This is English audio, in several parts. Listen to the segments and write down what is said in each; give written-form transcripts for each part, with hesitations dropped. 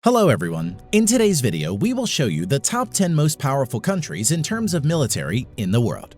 Hello everyone, in today's video we will show you the top 10 most powerful countries in terms of military in the world.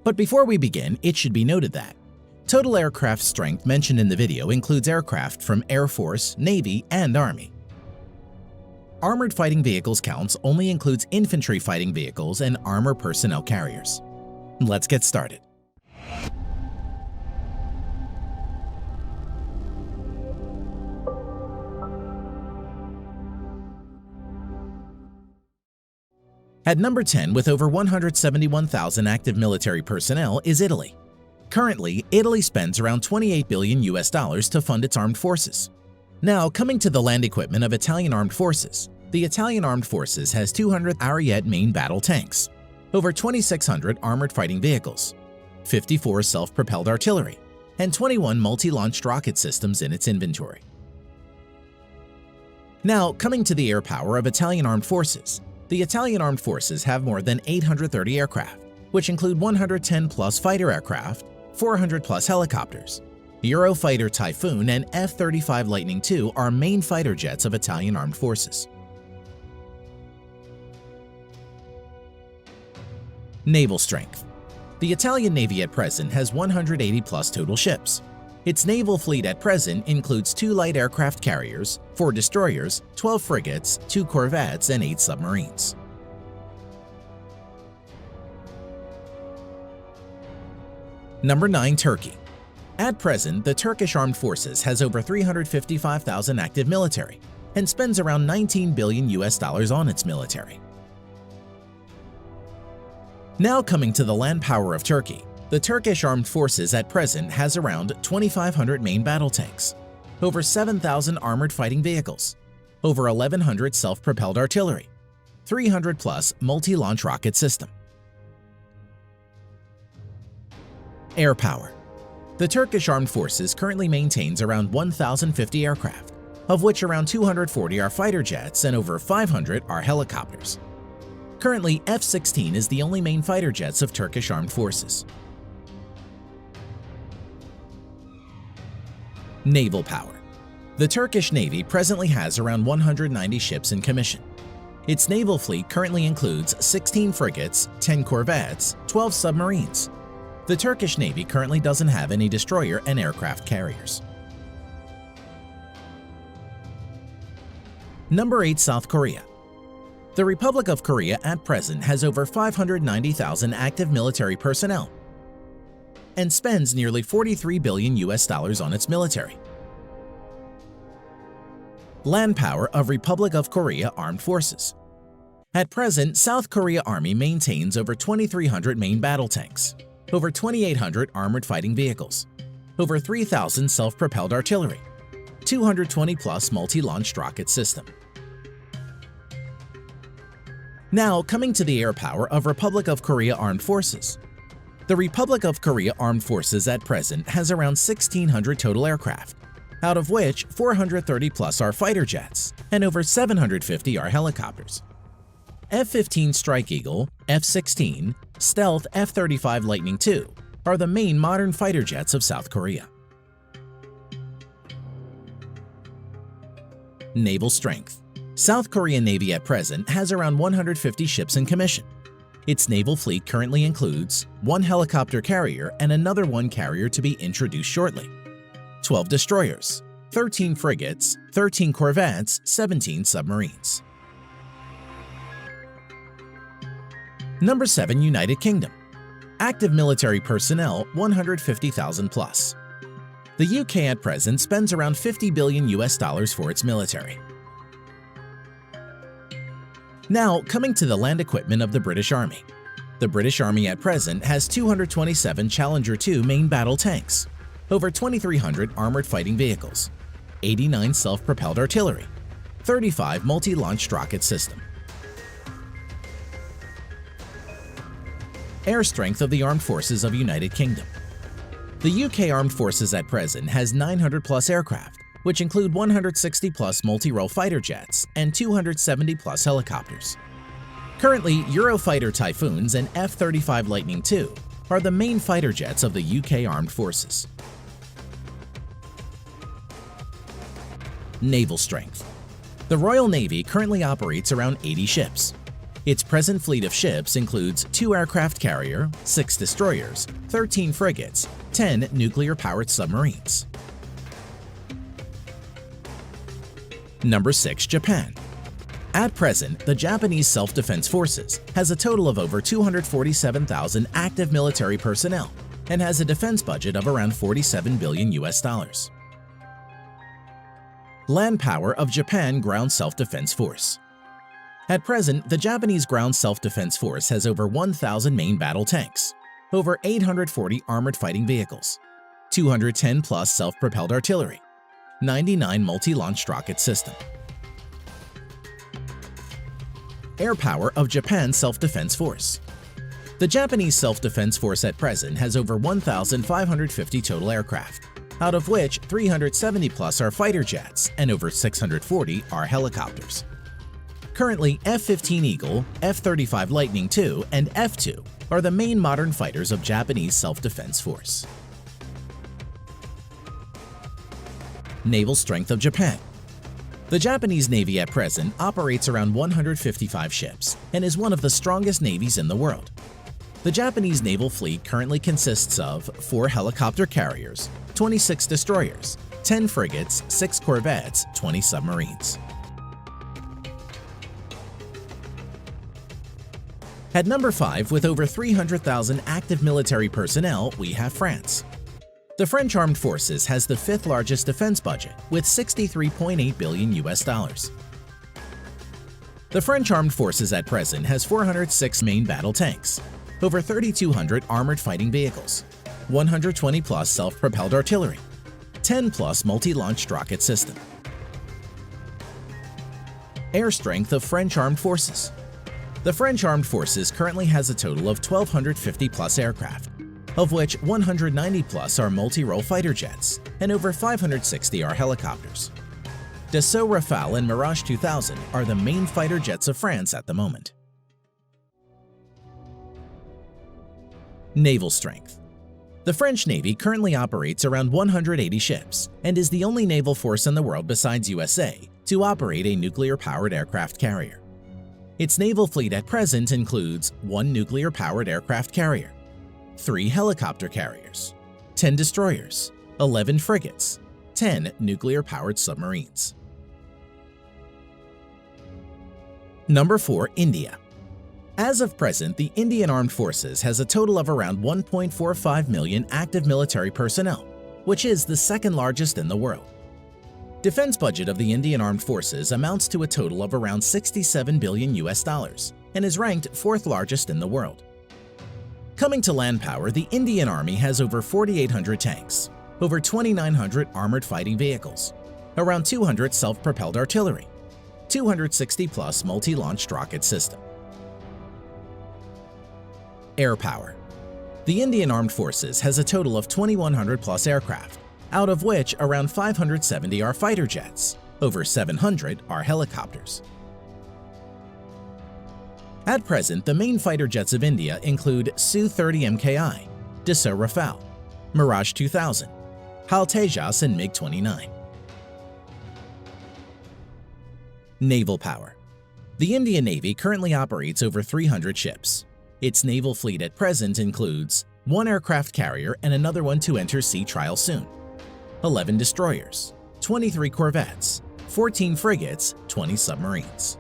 But before we begin, it should be noted that total aircraft strength mentioned in the video includes aircraft from Air Force, Navy, and Army. Armored fighting vehicles counts only includes infantry fighting vehicles and armor personnel carriers. Let's get started. At number 10 with over 171,000 active military personnel is Italy. Currently, Italy spends around $28 billion to fund its armed forces. Now, coming to the land equipment of Italian armed forces, the Italian armed forces has 200 Ariete main battle tanks, over 2,600 armored fighting vehicles, 54 self-propelled artillery, and 21 multi-launched rocket systems in its inventory. Now, coming to the air power of Italian armed forces, the Italian armed forces have more than 830 aircraft, which include 110-plus fighter aircraft, 400-plus helicopters. Eurofighter Typhoon and F-35 Lightning II are main fighter jets of Italian armed forces. Naval strength. The Italian Navy at present has 180-plus total ships. Its naval fleet at present includes 2 light aircraft carriers, 4 destroyers, 12 frigates, 2 corvettes, and 8 submarines. Number 9. Turkey. At present, the Turkish Armed Forces has over 355,000 active military and spends around $19 billion on its military. Now coming to the land power of Turkey, the Turkish Armed Forces at present has around 2,500 main battle tanks, over 7,000 armored fighting vehicles, over 1,100 self-propelled artillery, 300-plus multi-launch rocket system. Air power. The Turkish Armed Forces currently maintains around 1,050 aircraft, of which around 240 are fighter jets and over 500 are helicopters. Currently, F-16 is the only main fighter jets of Turkish Armed Forces. Naval power. The Turkish Navy presently has around 190 ships in commission. Its naval fleet currently includes 16 frigates, 10 corvettes, 12 submarines. The Turkish Navy currently doesn't have any destroyer and aircraft carriers. Number 8. South Korea. The Republic of Korea at present has over 590,000 active military personnel and spends nearly $43 billion on its military. Land power of Republic of Korea Armed Forces. At present, South Korea Army maintains over 2,300 main battle tanks, over 2,800 armored fighting vehicles, over 3,000 self-propelled artillery, 220-plus multi-launched rocket system. Now, coming to the air power of Republic of Korea Armed Forces. The Republic of Korea Armed Forces at present has around 1,600 total aircraft, out of which 430-plus are fighter jets and over 750 are helicopters. F-15 Strike Eagle, F-16, Stealth F-35 Lightning II are the main modern fighter jets of South Korea. Naval strength. South Korean Navy at present has around 150 ships in commission. Its naval fleet currently includes 1 helicopter carrier and another 1 carrier to be introduced shortly, 12 destroyers, 13 frigates, 13 corvettes, 17 submarines. Number 7. United Kingdom. Active military personnel 150,000 plus. The UK at present spends around $50 billion for its military. Now, coming to the land equipment of the British Army. The British Army at present has 227 Challenger 2 main battle tanks, over 2,300 armored fighting vehicles, 89 self-propelled artillery, 35 multi-launched rocket system. Air strength of the Armed Forces of United Kingdom. The UK Armed Forces at present has 900-plus aircraft, which include 160-plus multi-role fighter jets and 270-plus helicopters. Currently, Eurofighter Typhoons and F-35 Lightning II are the main fighter jets of the UK Armed Forces. Naval strength. The Royal Navy currently operates around 80 ships. Its present fleet of ships includes 2 aircraft carrier, 6 destroyers, 13 frigates, 10 nuclear-powered submarines. Number 6. Japan. At present, the Japanese Self-Defense Forces has a total of over 247,000 active military personnel and has a defense budget of around $47 billion. Land power of Japan Ground Self-Defense Force. At present, the Japanese Ground Self-Defense Force has over 1,000 main battle tanks, over 840 armored fighting vehicles, 210 plus self-propelled artillery, 99 multi-launched rocket system. Air power of Japan Self-Defense Force. The Japanese Self-Defense Force at present has over 1,550 total aircraft, out of which 370 plus are fighter jets and over 640 are helicopters. Currently, F-15 Eagle, F-35 Lightning II, and F-2 are the main modern fighters of Japanese Self-Defense Force. Naval strength of Japan. The Japanese Navy at present operates around 155 ships and is one of the strongest navies in the world. The Japanese naval fleet currently consists of 4 helicopter carriers, 26 destroyers, 10 frigates, 6 corvettes, 20 submarines. At number 5, with over 300,000 active military personnel, we have France. The French Armed Forces has the 5th largest defense budget with $63.8 billion. The French Armed Forces at present has 406 main battle tanks, over 3,200 armored fighting vehicles, 120 plus self-propelled artillery, 10 plus multi-launched rocket system. Air strength of French Armed Forces. The French Armed Forces currently has a total of 1,250 plus aircraft, of which 190 plus are multi-role fighter jets and over 560 are helicopters. Dassault Rafale and Mirage 2000 are the main fighter jets of France at the moment. Naval strength. The French Navy currently operates around 180 ships and is the only naval force in the world besides USA to operate a nuclear-powered aircraft carrier. Its naval fleet at present includes 1 nuclear-powered aircraft carrier, 3 helicopter carriers, 10 destroyers, 11 frigates, 10 nuclear-powered submarines. Number 4. India. As of present, the Indian Armed Forces has a total of around 1.45 million active military personnel, which is the 2nd largest in the world. Defense budget of the Indian Armed Forces amounts to a total of around $67 billion and is ranked 4th largest in the world. Coming to land power, the Indian Army has over 4,800 tanks, over 2,900 armored fighting vehicles, around 200 self-propelled artillery, 260 plus multi-launched rocket system. Air power. The Indian Armed Forces has a total of 2,100 plus aircraft, out of which around 570 are fighter jets, over 700 are helicopters. At present, the main fighter jets of India include Su-30 MKI, Dassault Rafale, Mirage 2000, HAL Tejas and MiG-29. Naval power. The Indian Navy currently operates over 300 ships. Its naval fleet at present includes 1 aircraft carrier and another one to enter sea trial soon, 11 destroyers, 23 corvettes, 14 frigates, 20 submarines.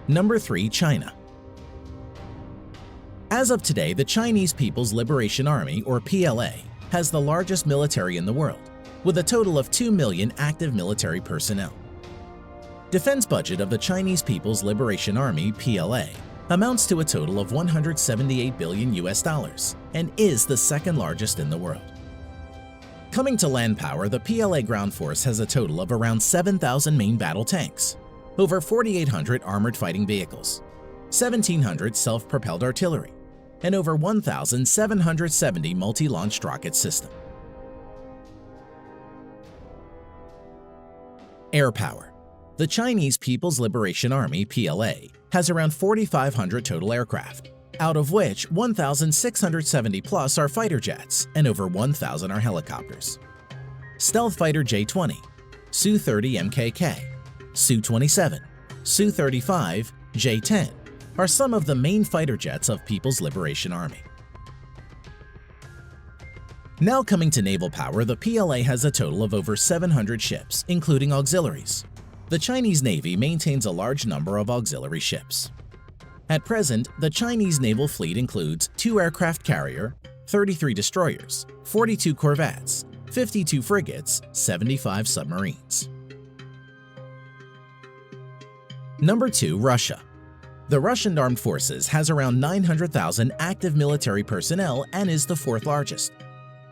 Number 3. China. As of today, the Chinese People's Liberation Army, or PLA, has the largest military in the world, with a total of 2 million active military personnel. Defense budget of the Chinese People's Liberation Army, PLA, amounts to a total of $178 billion and is the 2nd largest in the world. Coming to land power, the PLA ground force has a total of around 7,000 main battle tanks, over 4,800 armored fighting vehicles, 1,700 self-propelled artillery, and over 1,770 multi-launched rocket system. Air power. The Chinese People's Liberation Army, PLA, has around 4,500 total aircraft, out of which 1,670 plus are fighter jets and over 1,000 are helicopters. Stealth Fighter J-20, Su-30 MKK, Su-27, Su-35, J-10 are some of the main fighter jets of People's Liberation Army. Now coming to naval power, the PLA has a total of over 700 ships, including auxiliaries. The Chinese Navy maintains a large number of auxiliary ships. At present, the Chinese naval fleet includes 2 aircraft carrier, 33 destroyers, 42 corvettes, 52 frigates, 75 submarines. Number 2. Russia. The Russian Armed Forces has around 900,000 active military personnel and is the 4th largest.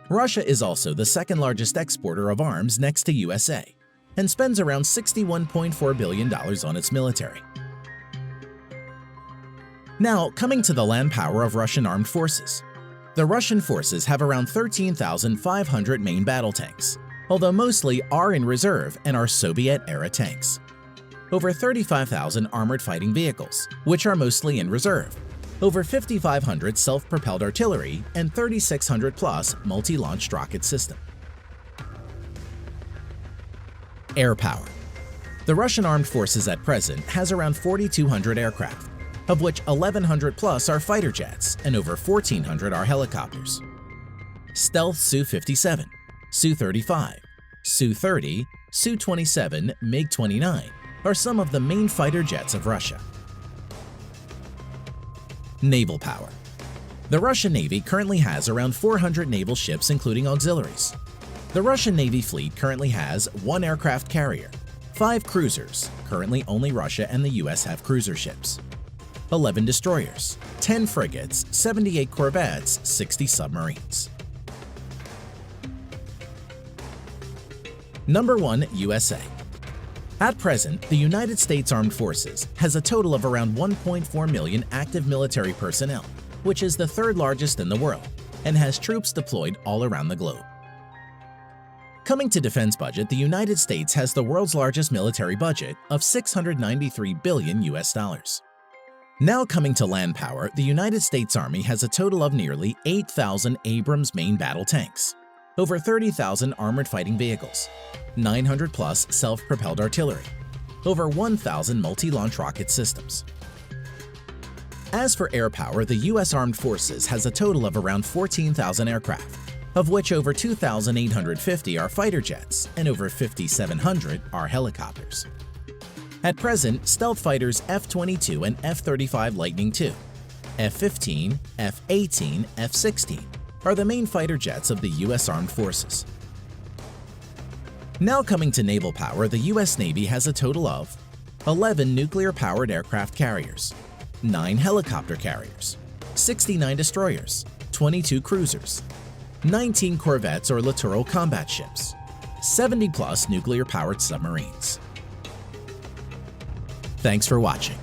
Russia is also the 2nd largest exporter of arms next to USA and spends around $61.4 billion on its military. Now, coming to the land power of Russian armed forces. The Russian forces have around 13,500 main battle tanks, although mostly are in reserve and are Soviet-era tanks. Over 35,000 armored fighting vehicles, which are mostly in reserve. Over 5,500 self-propelled artillery and 3,600-plus multi-launched rocket system. Air power. The Russian armed forces at present has around 4,200 aircraft, of which 1,100-plus are fighter jets and over 1,400 are helicopters. Stealth Su-57, Su-35, Su-30, Su-27, MiG-29 are some of the main fighter jets of Russia. Naval power. The Russian Navy currently has around 400 naval ships including auxiliaries. The Russian Navy fleet currently has 1 aircraft carrier, 5 cruisers, currently only Russia and the US have cruiser ships, 11 destroyers, 10 frigates, 78 corvettes, 60 submarines. Number 1. USA. At present, the United States Armed Forces has a total of around 1.4 million active military personnel, which is the 3rd largest in the world, and has troops deployed all around the globe. Coming to defense budget, the United States has the world's largest military budget of $693 billion US. Now coming to land power, the United States Army has a total of nearly 8,000 Abrams main battle tanks, over 30,000 armored fighting vehicles, 900-plus self-propelled artillery, over 1,000 multi-launch rocket systems. As for air power, the U.S. Armed Forces has a total of around 14,000 aircraft, of which over 2,850 are fighter jets and over 5,700 are helicopters. At present, stealth fighters F-22 and F-35 Lightning II, F-15, F-18, F-16 are the main fighter jets of the U.S. Armed Forces. Now coming to naval power, the U.S. Navy has a total of 11 nuclear-powered aircraft carriers, 9 helicopter carriers, 69 destroyers, 22 cruisers, 19 corvettes or littoral combat ships, 70-plus nuclear-powered submarines. Thanks for watching.